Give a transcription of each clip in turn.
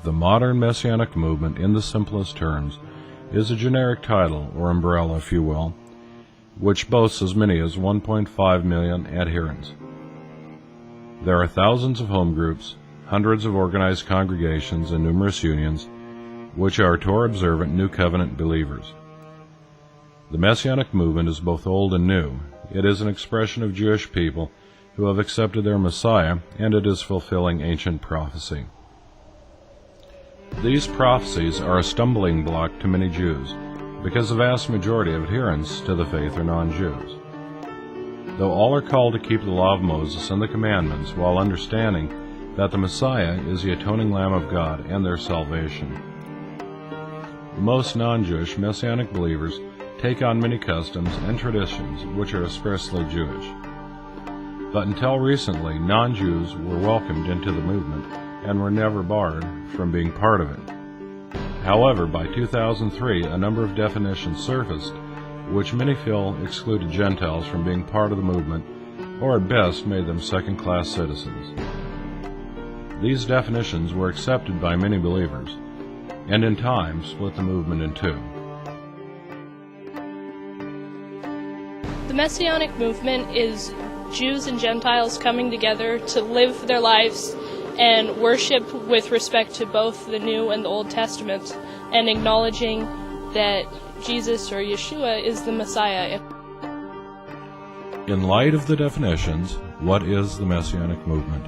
The modern Messianic movement, in the simplest terms, is a generic title, or umbrella if you will, which boasts as many as 1.5 million adherents. There are thousands of home groups, hundreds of organized congregations, and numerous unions, which are Torah-observant New Covenant believers. The Messianic movement is both old and new. It is an expression of Jewish people who have accepted their Messiah, and it is fulfilling ancient prophecy. These prophecies are a stumbling block to many Jews, because the vast majority of adherents to the faith are non-Jews. Though all are called to keep the law of Moses and the commandments, while understanding that the Messiah is the atoning Lamb of God and their salvation. Most non-Jewish Messianic believers take on many customs and traditions which are expressly Jewish. But until recently, non-Jews were welcomed into the movement and were never barred from being part of it. However, by 2003, a number of definitions surfaced which many feel excluded Gentiles from being part of the movement, or at best made them second-class citizens. These definitions were accepted by many believers, and in time split the movement in two. The Messianic movement is Jews and Gentiles coming together to live their lives and worship with respect to both the New and the Old Testament, and acknowledging that Jesus or Yeshua is the Messiah. In light of the definitions, what is the Messianic movement?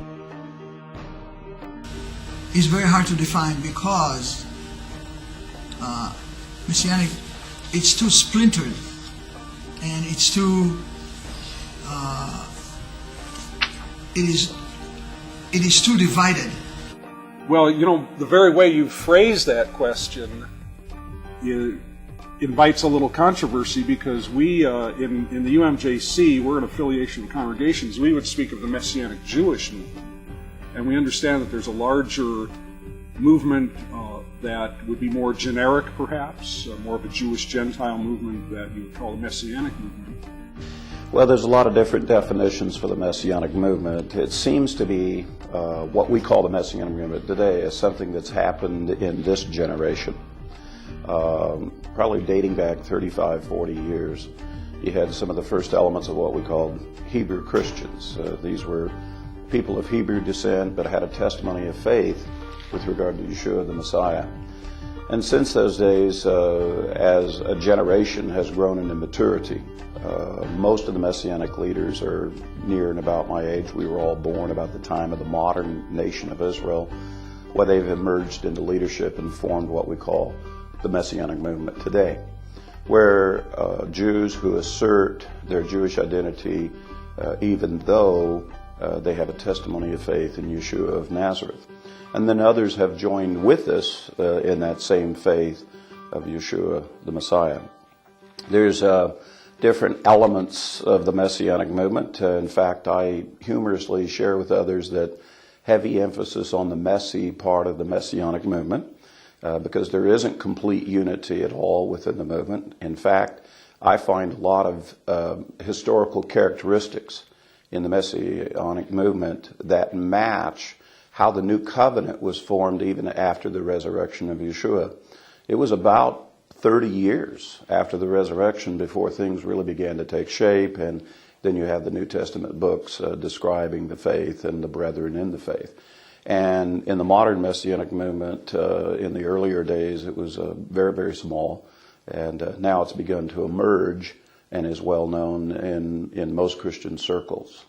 It's very hard to define because Messianic, it's too splintered and it's too it is too divided. Well, the very way you phrase that question invites a little controversy, because we, in the UMJC, we're an affiliation of congregations. We would speak of the Messianic Jewish movement. And we understand that there's a larger movement that would be more generic, perhaps, more of a Jewish-Gentile movement that you would call the Messianic movement. Well, there's a lot of different definitions for the Messianic movement. It seems to be what we call the Messianic movement today is something that's happened in this generation, probably dating back 35, 40 years. You had some of the first elements of what we called Hebrew Christians. These were people of Hebrew descent but had a testimony of faith with regard to Yeshua the Messiah. And since those days, as a generation has grown into maturity, most of the Messianic leaders are near and about my age. We were all born about the time of the modern nation of Israel, where they've emerged into leadership and formed what we call the Messianic movement today, where Jews who assert their Jewish identity, even though they have a testimony of faith in Yeshua of Nazareth. And then others have joined with us in that same faith of Yeshua the Messiah. There's different elements of the Messianic movement. In fact, I humorously share with others that heavy emphasis on the messy part of the Messianic movement, because there isn't complete unity at all within the movement. In fact, I find a lot of historical characteristics in the Messianic movement that match how the new covenant was formed even after the resurrection of Yeshua. It was about 30 years after the resurrection before things really began to take shape, and then you have the New Testament books describing the faith and the brethren in the faith. And in the modern Messianic movement, in the earlier days, it was very, very small, and now it's begun to emerge and is well known in most Christian circles.